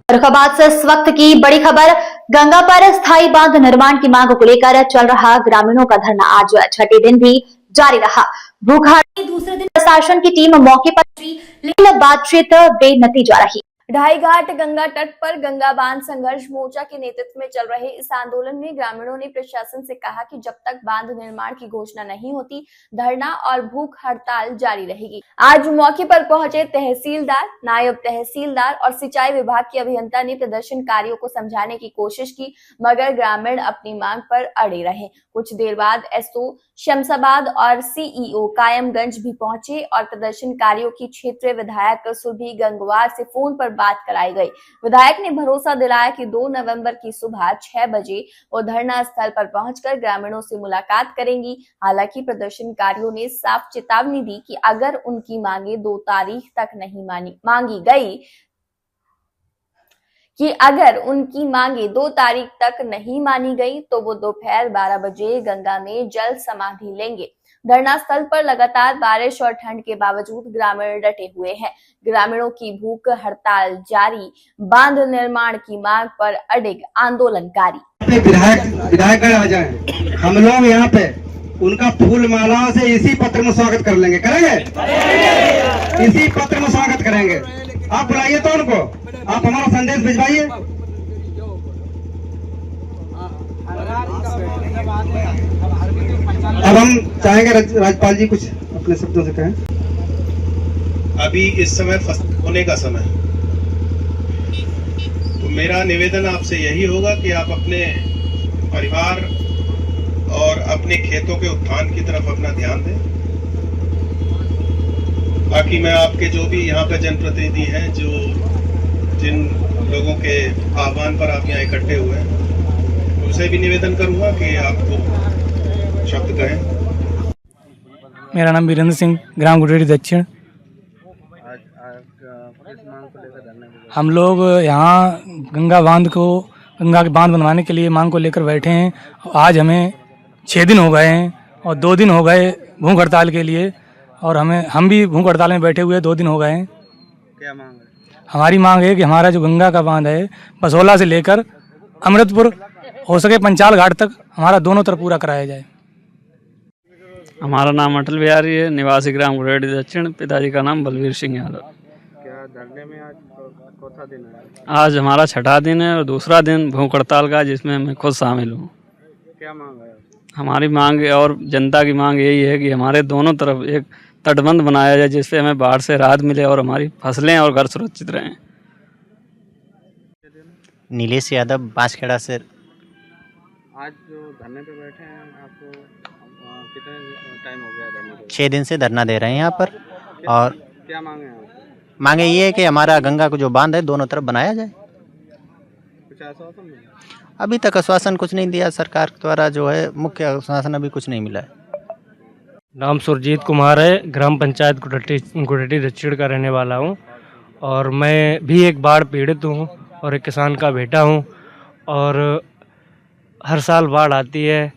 फर्रुखाबाद से इस वक्त की बड़ी खबर। गंगा पर स्थायी बांध निर्माण की मांग को लेकर चल रहा ग्रामीणों का धरना आज छठे दिन भी जारी रहा। भूख हड़ताल दूसरे दिन प्रशासन की टीम मौके पर पहुंची, लेकिन बातचीत बेनतीजा रही। ढाई घाट गंगा तट पर गंगा बांध संघर्ष मोर्चा के नेतृत्व में चल रहे इस आंदोलन में ग्रामीणों ने प्रशासन से कहा कि जब तक बांध निर्माण की घोषणा नहीं होती, धरना और भूख हड़ताल जारी रहेगी। आज मौके पर पहुंचे तहसीलदार, नायब तहसीलदार और सिंचाई विभाग के अभियंता ने प्रदर्शनकारियों को समझाने की कोशिश की, मगर ग्रामीण अपनी मांग पर अड़े रहे। कुछ देर बाद एसओ शमशाबाद और सीईओ कायमगंज भी पहुंचे और प्रदर्शनकारियों की क्षेत्रीय विधायक सुरभि गंगवार से फोन पर बात कराई गई। विधायक ने भरोसा दिलाया कि 2 नवंबर की सुबह 6 बजे वो धरना स्थल पर पहुंचकर ग्रामीणों से मुलाकात करेंगी। हालांकि प्रदर्शनकारियों ने साफ चेतावनी दी कि अगर उनकी मांगे 2 तारीख तक नहीं मांगी गई नहीं मानी गई तो वो दोपहर 12 बजे गंगा में जल समाधि लेंगे। धरना स्थल पर लगातार बारिश और ठंड के बावजूद ग्रामीण डटे हुए हैं। ग्रामीणों की भूख हड़ताल जारी, बांध निर्माण की मांग पर अडिग आंदोलनकारी। विधायकगण आ जाए, हम लोग यहाँ पे उनका फूल मालाओं से इसी पत्र में स्वागत कर लेंगे, करेंगे? इसी पत्र में स्वागत करेंगे। आप बुलाइए तो उनको, आप हमारा संदेश भिजवाइए। अब हम चाहेंगे राज्यपाल जी कुछ अपने शब्दों से कहें। अभी इस समय फसल होने का समय है, तो मेरा निवेदन आपसे यही होगा कि आप अपने परिवार और अपने खेतों के उत्थान की तरफ अपना ध्यान दें। बाकी मैं आपके जो भी यहाँ पे जनप्रतिनिधि हैं, जिन लोगों के आह्वान पर आप यहाँ इकट्ठे हुए हैं, उनसे भी निवेदन करूंगा कि आपको शब्द कहें। मेरा नाम वीरेंद्र सिंह, ग्राम गुडेरी दक्षिण। हम लोग यहाँ गंगा के बांध बनवाने के लिए मांग को लेकर बैठे हैं। आज हमें 6 दिन हो गए हैं और 2 दिन हो गए भूख हड़ताल के लिए, और हम भी भूख हड़ताल में बैठे हुए 2 दिन हो गए हैं। क्या मांग है? हमारी मांग है कि हमारा जो गंगा का बांध है, पसोला से लेकर अमृतपुर, हो सके पंचाल घाट तक, हमारा दोनों तरफ पूरा कराया जाए। हमारा नाम अटल बिहारी है, निवासी ग्राम गुडेरी दक्षिण। पिताजी का नाम बलवीर सिंह यादव। क्या धरने में आज चौथा दिन है? आज हमारा 6ठा दिन है और दूसरा दिन भूख हड़ताल का, जिसमें मैं खुद शामिल हूँ। क्या मांग है? हमारी मांग और जनता की मांग यही है कि हमारे दोनों तरफ एक तटबंध बनाया जाए, जिससे हमें बाढ़ से राहत मिले और हमारी फसलें और घर सुरक्षित रहें। नीलेश यादव, बांसखेड़ा से। आज जो धरने पे बैठे हैं, आपको कितने टाइम हो गया धरने पे? 6 दिन से धरना दे रहे हैं यहाँ पर। और क्या मांगे हैं? मांगे ये है कि हमारा गंगा को जो बांध है दोनों तरफ बनाया जाए। कुछ आश्वासन नहीं? अभी तक आश्वासन कुछ नहीं दिया सरकार द्वारा, जो है मुख्य आश्वासन अभी कुछ नहीं मिला है। नाम सुरजीत कुमार है, ग्राम पंचायत गुडेरी दक्षिण का रहने वाला हूँ, और मैं भी एक बाढ़ पीड़ित हूँ और एक किसान का बेटा हूँ। और हर साल बाढ़ आती है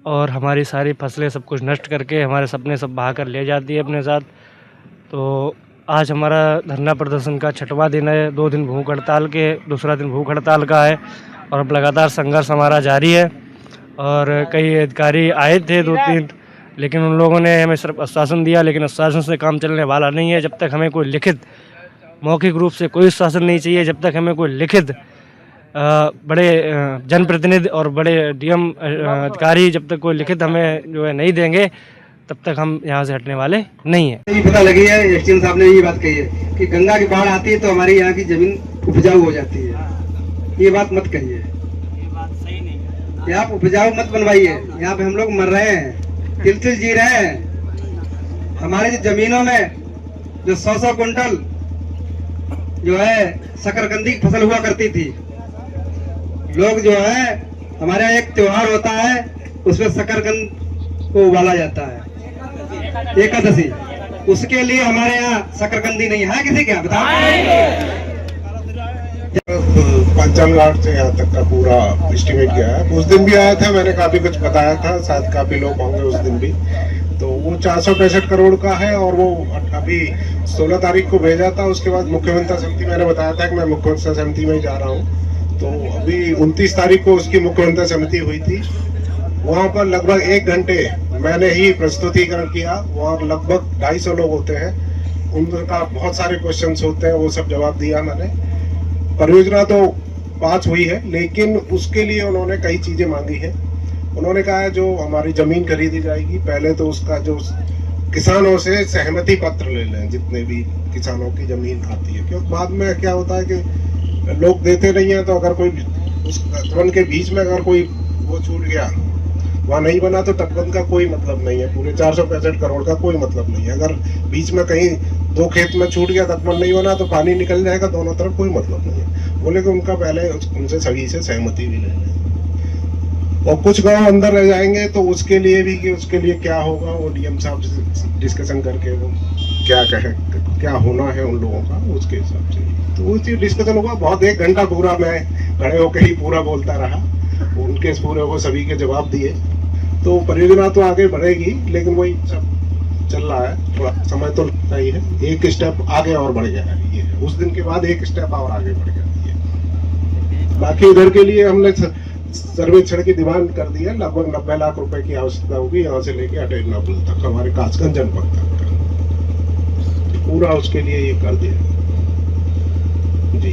और हमारी सारी फसलें सब कुछ नष्ट करके हमारे सपने सब बहा कर ले जाती है अपने साथ। तो आज हमारा धरना प्रदर्शन का 6वां दिन है। 2 दिन भूख हड़ताल के, दूसरा दिन भूख हड़ताल का है, और अब लगातार संघर्ष हमारा जारी है। और कई अधिकारी आए थे 2-3, लेकिन उन लोगों ने हमें सिर्फ आश्वासन दिया, लेकिन आश्वासन से काम चलने वाला नहीं है। जब तक हमें कोई लिखित, मौखिक रूप से कोई आश्वासन नहीं चाहिए, जब तक हमें कोई लिखित बड़े जनप्रतिनिधि और बड़े डीएम अधिकारी जब तक कोई लिखित हमें जो है नहीं देंगे, तब तक हम यहाँ से हटने वाले नहीं हैं। ये पता लगी है, एसडीएम साहब ने ये बात कही है कि गंगा की बाढ़ आती है तो हमारी यहाँ की जमीन उपजाऊ हो जाती है। ये बात मत कहिए, ये बात सही नहीं है। आप उपजाऊ मत बनवाइए। यहाँ पे हम लोग मर रहे हैं, तिल जी रहे हैं। हमारे जो जमीनों में जो 100 कुंटल जो है शकरकंदी की फसल हुआ करती थी, लोग जो है, हमारे यहाँ एक त्योहार होता है, उसमें शकरकंद को उबाला जाता है, एकादशी। उसके लिए हमारे यहाँ शकरकंदी नहीं है। किसी क्या बताओ? पंचाल घाट से यहाँ तक का पूरा एस्टिमेट किया है। उस दिन भी आया था, मैंने काफी कुछ बताया था, शायद काफी लोग होंगे उस दिन भी। तो वो 465 करोड़ का है और वो अभी 16 तारीख को भेजा था। उसके बाद मुख्यमंत्री समिति, मैंने बताया था कि मैं मुख्यमंत्री समिति में जा रहा हूँ, तो अभी 29 तारीख को उसकी मुख्यमंत्री समिति हुई थी। वहाँ पर लगभग 1 घंटे मैंने ही प्रस्तुतिकरण किया। वहाँ लगभग 250 लोग होते हैं, उनका बहुत सारे क्वेश्चंस होते हैं, वो सब जवाब दिया मैंने। परियोजना तो पास हुई है, लेकिन उसके लिए उन्होंने कई चीजें मांगी है। उन्होंने कहा है जो हमारी जमीन खरीदी जाएगी, पहले तो उसका जो किसानों से सहमति पत्र ले लें, जितने भी किसानों की जमीन आती है, क्योंकि बाद में क्या होता है कि लोग देते नहीं है, तो अगर कोई उस तटबंध के बीच में अगर कोई वो छूट गया, वहाँ नहीं बना, तो तटबंध का कोई मतलब नहीं है, पूरे 465 करोड़ का कोई मतलब नहीं है। अगर बीच में कहीं 2 खेत में छूट गया, तटबंध नहीं बना, तो पानी निकल जाएगा दोनों तरफ, कोई मतलब नहीं है। बोले कि उनका पहले उनसे सभी से सहमति भी ले लें, और कुछ गांव अंदर रह जाएंगे तो उसके लिए भी, कि उसके लिए क्या होगा, वो डीएम साहब से डिस्कशन करके वो क्या कहें, क्या होना है उन लोगों का, उसके हिसाब से तो उसी डिस्कशन होगा। बहुत 1 घंटा पूरा मैं खड़े होकर ही पूरा बोलता रहा, उनके पूरे को सभी के जवाब दिए। तो परियोजना तो आगे बढ़ेगी, लेकिन वही सब चल रहा है, थोड़ा समय तो लगता ही है। एक स्टेप आगे और बढ़ गया है ये, उस दिन के बाद एक स्टेप और आगे बढ़ गया है। बाकी इधर के लिए हमने सर्वेक्षण की डिमांड कर दी है। लगभग 90 लाख रुपए की आवश्यकता होगी, यहाँ से लेके अटेरना पुल तक, हमारे कासगंज जनपद तक पूरा उसके लिए ये कर दिया जी।